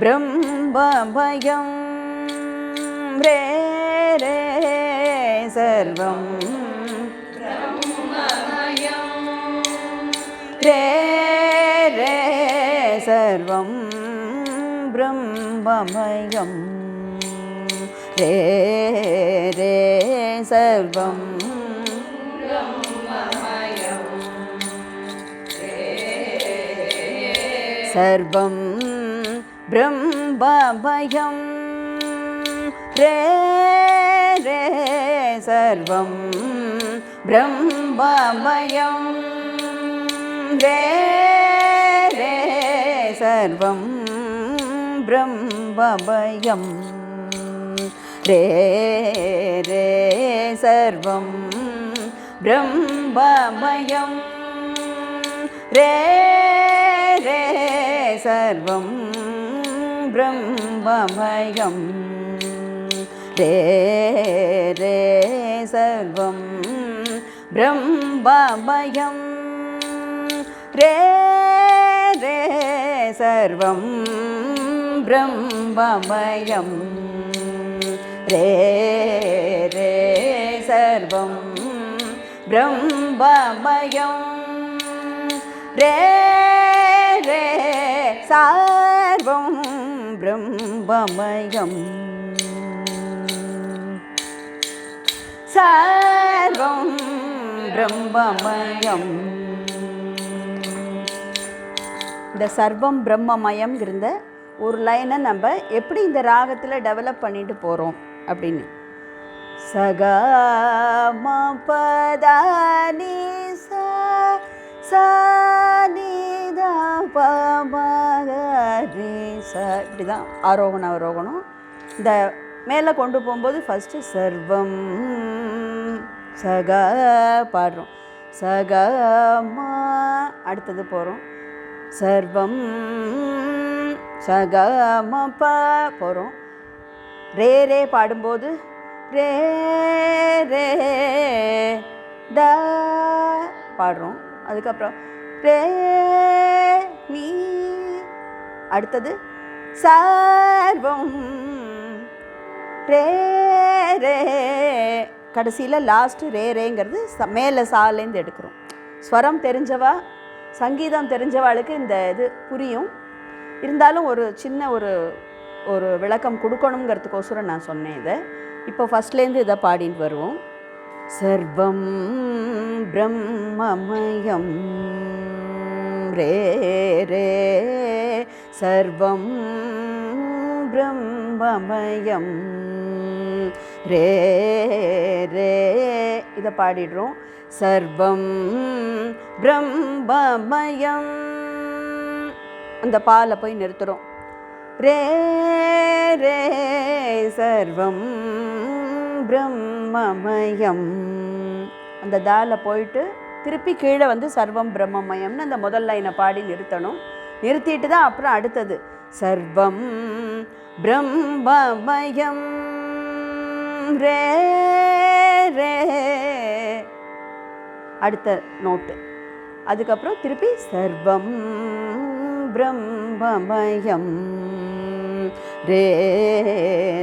ब्रह्ममयं रे रे सर्वं ब्रह्ममयं रे रे सर्वं ब्रह्ममयं रे रे सर्वं ब्रह्ममयं सर्वं ब्रह्ममयं रे रे सर्वं ब्रह्ममयं रे रे सर्वं ब्रह्ममयं रे रे सर्वं ब्रह्ममयं रे रे सर्वं ब्रह्ममयं रे रे सर्वं ब्रह्ममयं रे रे सर्वं ब्रह्ममयं रे रे सर्वं ब्रह्ममयं रे रे सर्वं ब्रह्ममयं सर्वं ब्रह्ममयं இந்த சர்வம் பிரம்மமயம்ங்கிறத ஒரு லைனை நம்ம எப்படி இந்த ராகத்தில் டெவலப் பண்ணிட்டு போகிறோம் அப்படின்னு சகமபதானி சனிதபமகரி இப்படி தான் ஆரோகணம் அவரோகணம். இந்த மேலே கொண்டு போகும்போது ஃபஸ்ட்டு சர்வம் சக பாடுறோம், சகமா அடுத்தது போகிறோம், சர்வம் சகமப போகிறோம். ரே ரே பாடும்போது ரே ரே த பாடுறோம். அதுக்கப்புறம் ரே நீ அடுத்தது சர்வம் ரே ரே கடைசியில் லாஸ்ட்டு ரே ரேங்கிறது மேலே சாலேருந்து எடுக்கிறோம். ஸ்வரம் தெரிஞ்சவா சங்கீதம் தெரிஞ்சவாளுக்கு இந்த இது புரியும். இருந்தாலும் ஒரு சின்ன ஒரு விளக்கம் கொடுக்கணுங்கிறதுக்கோசரம் நான் சொன்னேன் இதை. இப்போ ஃபஸ்ட்லேருந்து இதை பாடிட்டு வருவோம். சர்வம் பிரம்மமயம் ரே ரே சர்வம் பிரம்மமயம் ரே ரே இதை பாடிடுறோம். சர்வம் பிரம்மமயம் அந்த பாலை போய் நிறுத்துகிறோம். ரே ரே சர்வம் பிரம்மமயம் அந்த தால போயிட்டு திருப்பி கீழே வந்து சர்வம் பிரம்மமயம்னு அந்த முதல் லைனை பாடி நிறுத்தணும். நிறுத்திட்டு தான் அப்புறம் அடுத்தது சர்வம் பிரம்மமயம் ரே ரே அடுத்த நோட்டு. அதுக்கப்புறம் திருப்பி சர்வம் பிரம்மமயம் ரே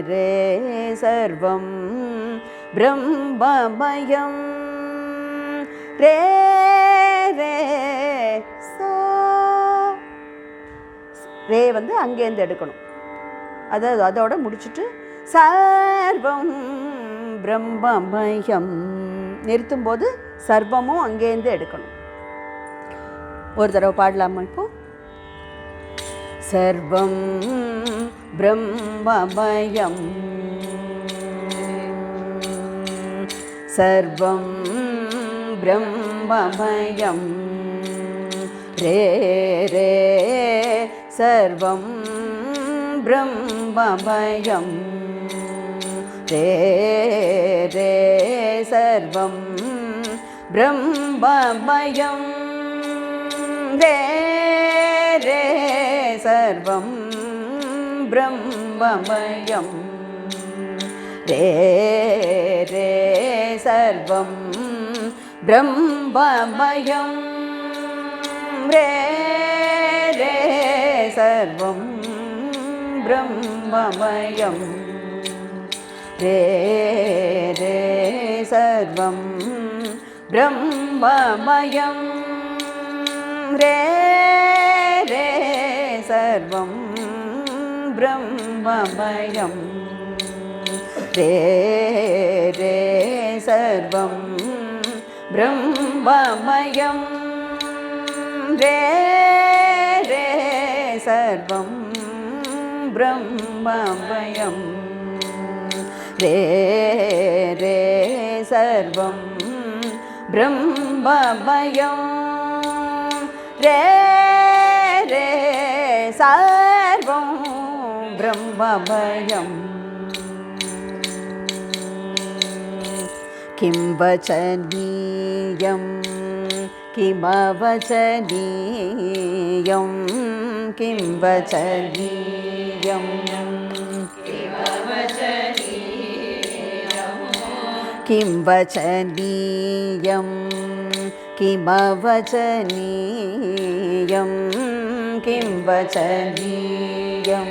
ரே சர்வம் பிரம்மமயம் ரே ரே ரே வந்து அங்கேருந்து எடுக்கணும். அதோட முடிச்சுட்டு சர்வம் பிரம்மமயம் நிறுத்தும்போது சர்வமும் அங்கேருந்து எடுக்கணும். ஒரு தடவை பாடலாமா இப்போ? சர்வம் பிரம்மமயம் சர்வம் பிரம்மமயம் ரே ரே சர்வம் பிரம்மமயம் ரே ரே சர்வம் பிரம்மமயம் ரே ரே சர்வம் பிரம்மமயம் ரே ரே சர்வம் பிரம்மமயம் ரே ரே சர்வம் ब्रह्ममयं रे रे सर्वं ब्रह्ममयं रे रे सर्वं ब्रह्ममयं रे रे सर्वं ब्रह्ममयं रे रे सर्वं ब्रह्ममयं रे रे सर्वं ब्रह्ममयं रे रे सर्वं ब्रह्ममयं किं वचनीयं किमवचनीयं किं वचनीयं किं वचनीयं किमवचनीयं किं वचनीयं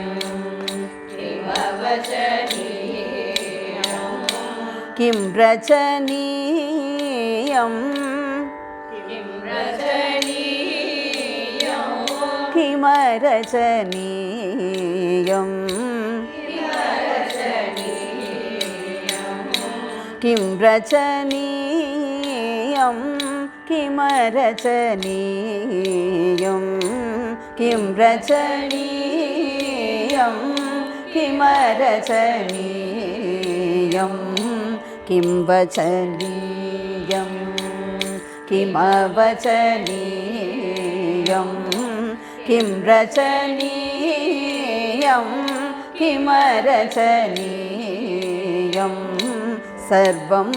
किं रचनीयं किमरचनीयं किं रचनीयं किमरचनीयं किं रचनीयं किमरचनीयं किं वचनीयं किमवचनीयं किं रचनीयं किमरचनीयं सर्वं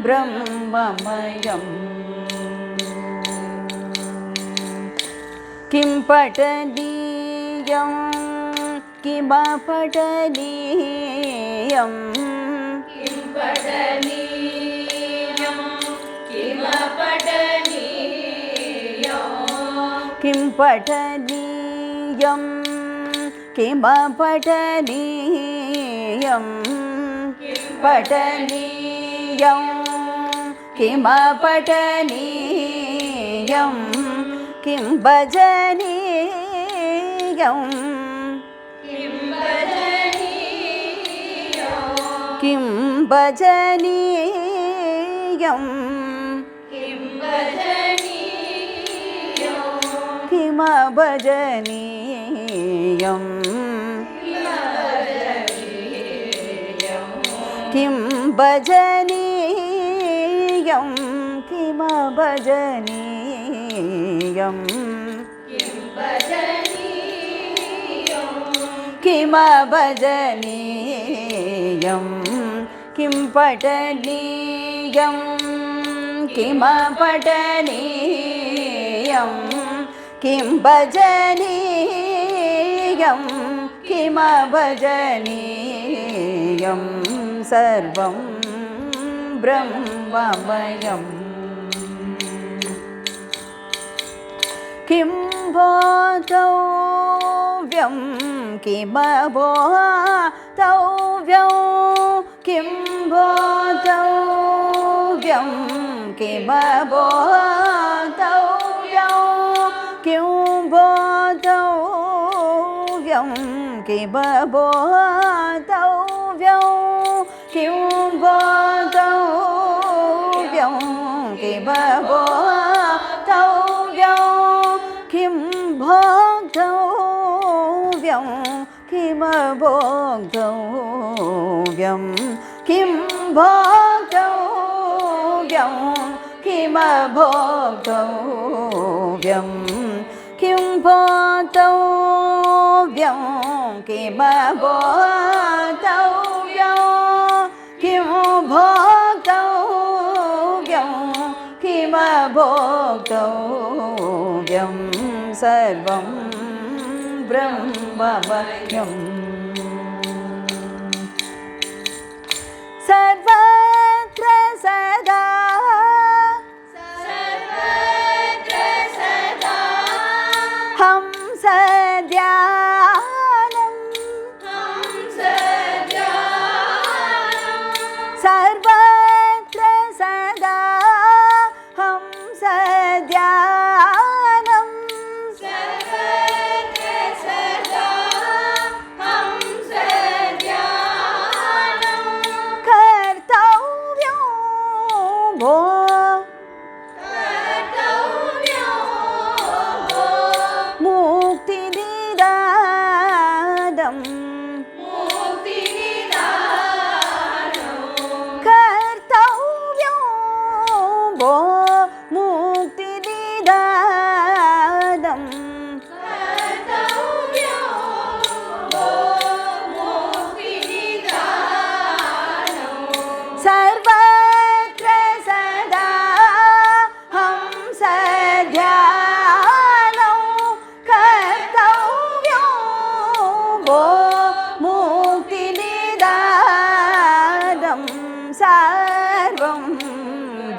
ब्रह्ममयं किं पठनीयं किमपठनीयं किं पठनीयं किमपठनीयं किं पठनीयं किमपठनीयं पठनीयं किमपठनीयं किं भजनीयं किं भजनीयं किमभजनीयं किं भजनीयं किमभजनीयं किमभजनीयं किं पठनीयं किमपठनीयं किं भजनीयं किमभजनीयं सर्वं ब्रह्ममयं किं बोद्धव्यं किमबोद्धव्यं किं बोद्धव्यं किमबोद्धव्यं किं बोद्धव्यं किमबोद्धव्यं किं बोद्धव्यं किमबोद्धव्यं किं भोक्तव्यं किमभोक्तव्यं किं भोक्तव्यं किमभोक्तव्यं किं भोक्तव्यं किमभोक्तव्यं किं भोक्तव्यं किमभोक्तव्यं सर्वं ब्रह्ममयम् सर्वत्र सदा हंसध्यानं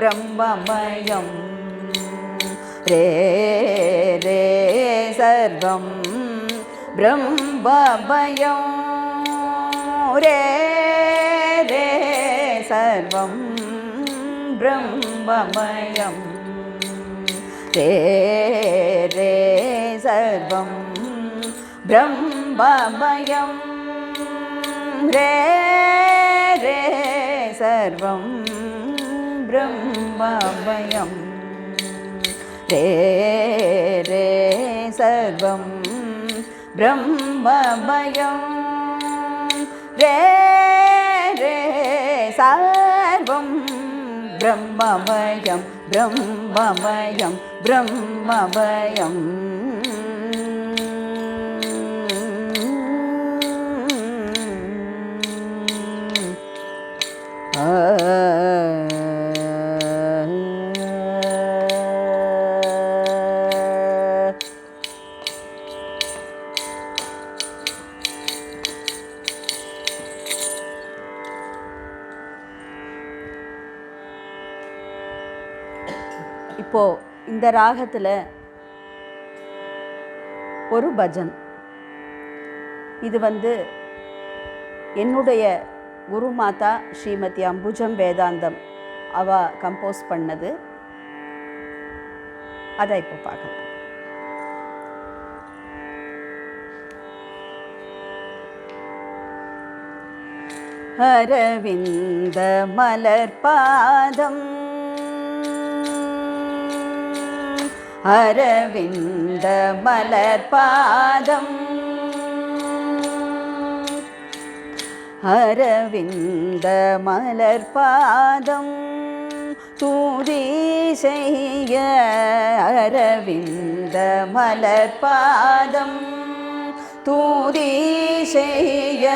பிரம்மமயம் ரே ரே சர்வம் பிரம்மமயம் ரே ரே சர்வம் பிரம்மமயம் ரே ரே சர்வம் பிரம்மமயம் ரே ரே சர்வம் பிரம்மமயம் ரே ரே சர்வம் பிரம்மமயம் ரே ரே சர்வம் பிரம்மமயம் பிரம்மமயம் பிரம்மமயம் இப்போ இந்த ராகத்தில் ஒரு பஜன். இது என்னுடைய குருமாதா ஸ்ரீமதி அம்புஜம் வேதாந்தம் அவ கம்போஸ் பண்ணது. அதை இப்போ பார்க்கலாம். அரவிந்த மலர்பாதம் அரவிந்த மலர்பாதம் அரவிந்த மலர்பாதம் தூதி செய்ய அரவிந்த மலர்பாதம் தூதி செய்ய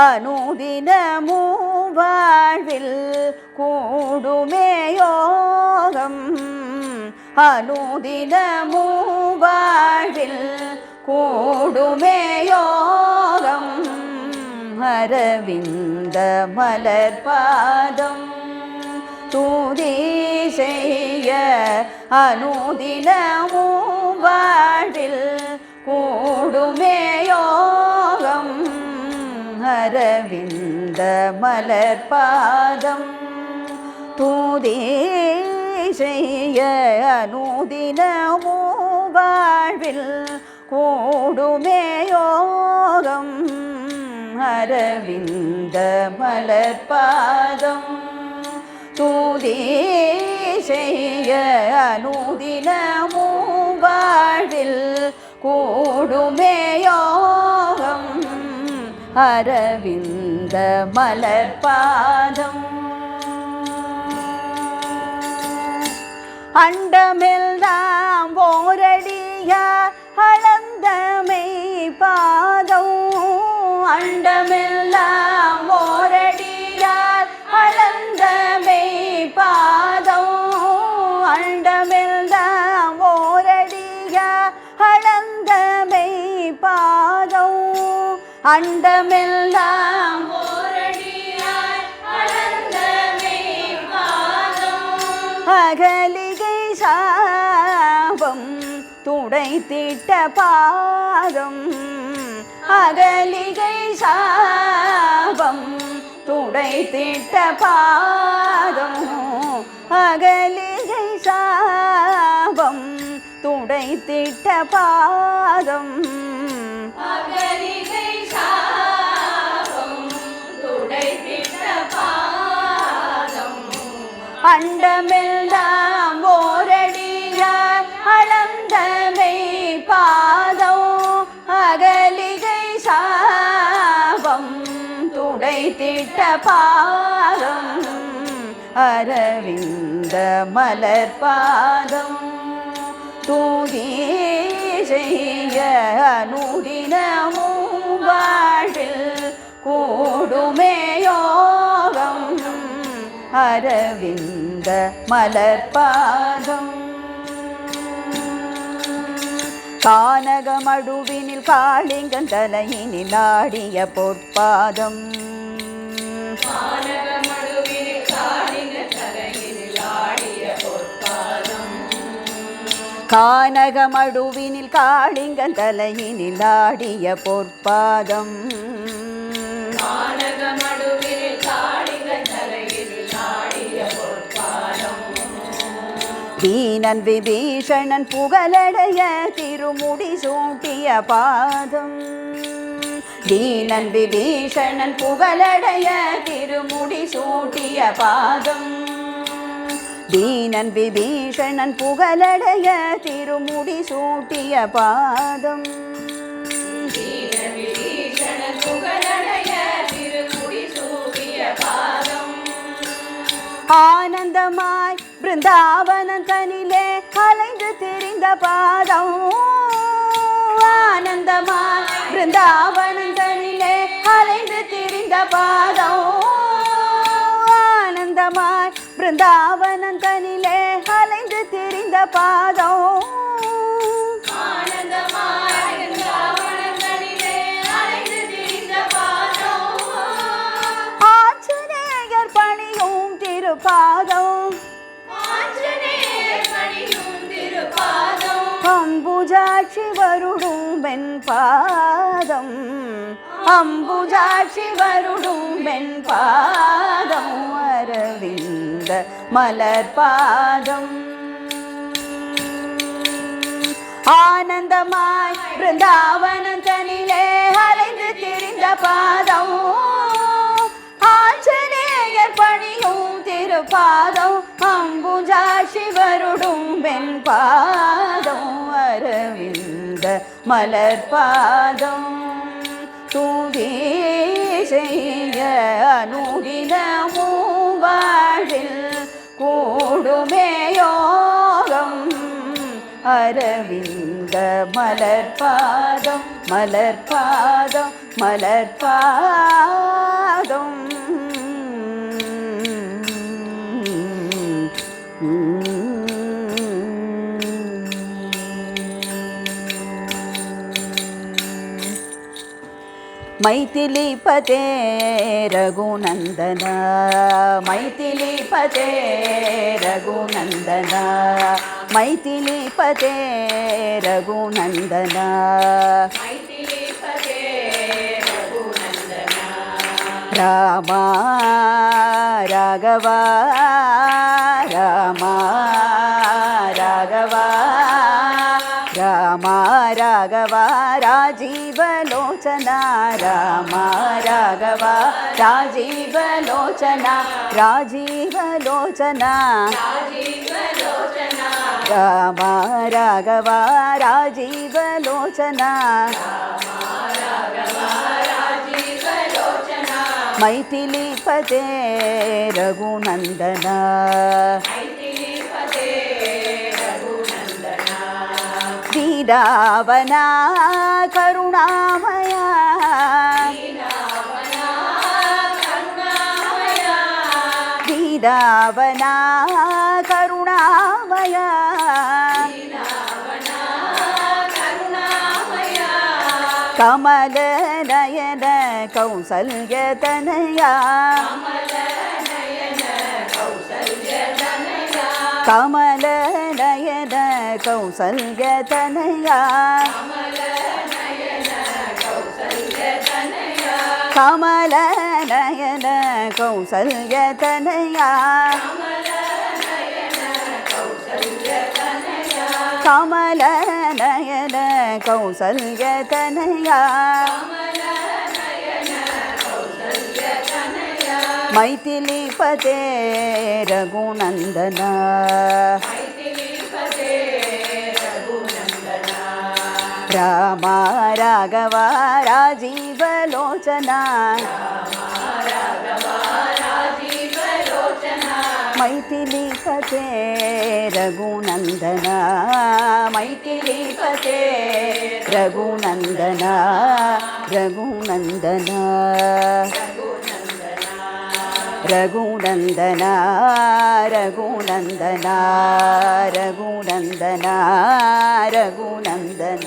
அனுதினமும் வாழ்வில் கூடுமே யோகம் அனுதினமும் வாழ்வில் கூடுமே யோகம் அரவிந்த மலர்பாதம் தூதி செய்ய அனுதினமும் வாழ்வில் கூடுமே யோகம் அரவிந்த மலர்பாதம் தூதி செய்ய அனுதினமும் வாழ்வில் கூடுமே யோகம் அரவிந்த மலர்பாதம் தூதி செய்ய அனுதினமும் வாழ்வில் கூடுமே யோகம் அரவிந்த மலர்பாதம் அண்டமெல்லாம் ஓரடியா அளந்தமை பாதம் அண்டமெல்லாம் ஓரடியார் அளந்தமை பாதம் அண்டமெல்லாம் ஓரடியார் அளந்தமை பாதம் அண்டமெல்லாம் ஓரடியார் அளந்தமை பாதம் அகலிகை சாபம் துடைத்திட்ட பாதம் அகலிகை சாபம் துடைத்திட்ட பாதம் அகலிகை சாபம் துடைத்திட்ட பாதம் அகலிகை சாபம் துடைத்திட்ட பாதம் அண்டமெல்லாம் ஓரடியார் அளந்தமை பாதம் அகலிகை சாபம் துடைத்திட்ட பாதம் அரவிந்த மலர்பாதம் தூதி செய்ய அனுதினமும் வாழ்வில் கூடுமே யோகம் அரவிந்த மலர்பாதம் கானகமடுவினில் காளிங்கன் தலையினில் ஆடிய பொற்பாதம் கானகமடுவினில் காளிங்கன் தலையினில் கானகமடுவினில் காளிங்கன் தலையினில் ஆடிய பொற்பாதம் கானகமடுவினில் காளிங்கன் தலையினில் ஆடிய பொற்பாதம் தீனன் விபீஷணன் புகழடைய திருமுடி சூட்டிய பாதம் தீனன் விபீஷணன் புகழடைய திருமுடி சூட்டிய பாதம் தீனன் விபீஷணன் புகழடைய திருமுடி சூட்டிய பாதம் தீனன் விபீஷணன் புகழடைய திருமுடி சூட்டிய பாதம் ஆனந்தமாய் பிருந்தாவனம் தனிலே அலைந்து திரிந்த பாதம் ஆனந்தமாய் பிருந்தாவனம் தனிலே அலைந்து திரிந்த பாதம் ஆனந்தமாய் பிருந்தாவனம் தனிலே அலைந்து திரிந்த பாதம் ஆனந்தமாய் பிருந்தாவனம் தனிலே அலைந்து திரிந்த பாதம் ஆஞ்சநேயர் பணியும் திருப்பாதம் ஆஞ்சநேயர் பணியும் திருப்பாதம் அம்புஜாட்சி வருடும் வெண் பாதம் அம்புஜாட்சி வருடும் வெண் பாதம் அரவிந்த மலர் பாதம் ஆனந்தமாய் பிருந்தாவனம் தனிலே அலைந்து திரிந்த பாதம் ஆஞ்சநேயர் பணியும் திருப்பாதம் அம்புஜாட்சி வருடும் வெண் பாதம் அரவிந்த மலர் பாதம் தூதி செய்ய அனுதினமும் வாழ்வில் கூடுமே யோகம் அரவிந்த மலர் பாதம் மலர் பாதம் மலர் பாதம் मैथिलीपते रघुनंदन मैथिलीपते रघुनंदन मैथिलीपते रघुनंदन मैथिलीपते रघुनंदन रामा राघवा रामा राघवा रामा राघवा राजीवलोचना रामा राघवा राजीवलोचना राजीवलोचना राजीवलोचना रामा राघवा राजीवलोचना राघवा राजीवलोचना मैथिलीपते रघुनंदन मैथिलीपते रघुनंदन दीनावना करुणामया दीनावना करुणामया दीनावना करुणामया दीनावना करुणामया कमल नयन कौसल्यतनया कमलनयन कौसल्यतनया कमल नयन कौसल्यतनया कमलनयन कौसल्यतनया कमल नयन कौसल्यतनया कमलनयन कौसल्यतनया कमल नयन कौसल्यतनया कमलनयन कौसल्यतनया मैथिलीपते रघुनंदन मैथिलीपते रघुनंदन रामा राघवा राजीवलोचना राघवा राजीवलोचना मैथिलीपते रघुनंदन मैथिलीपते रघुनंदन रघुनंदन रघुनंदन रघुनंदन रघुनंदन रघुनंदन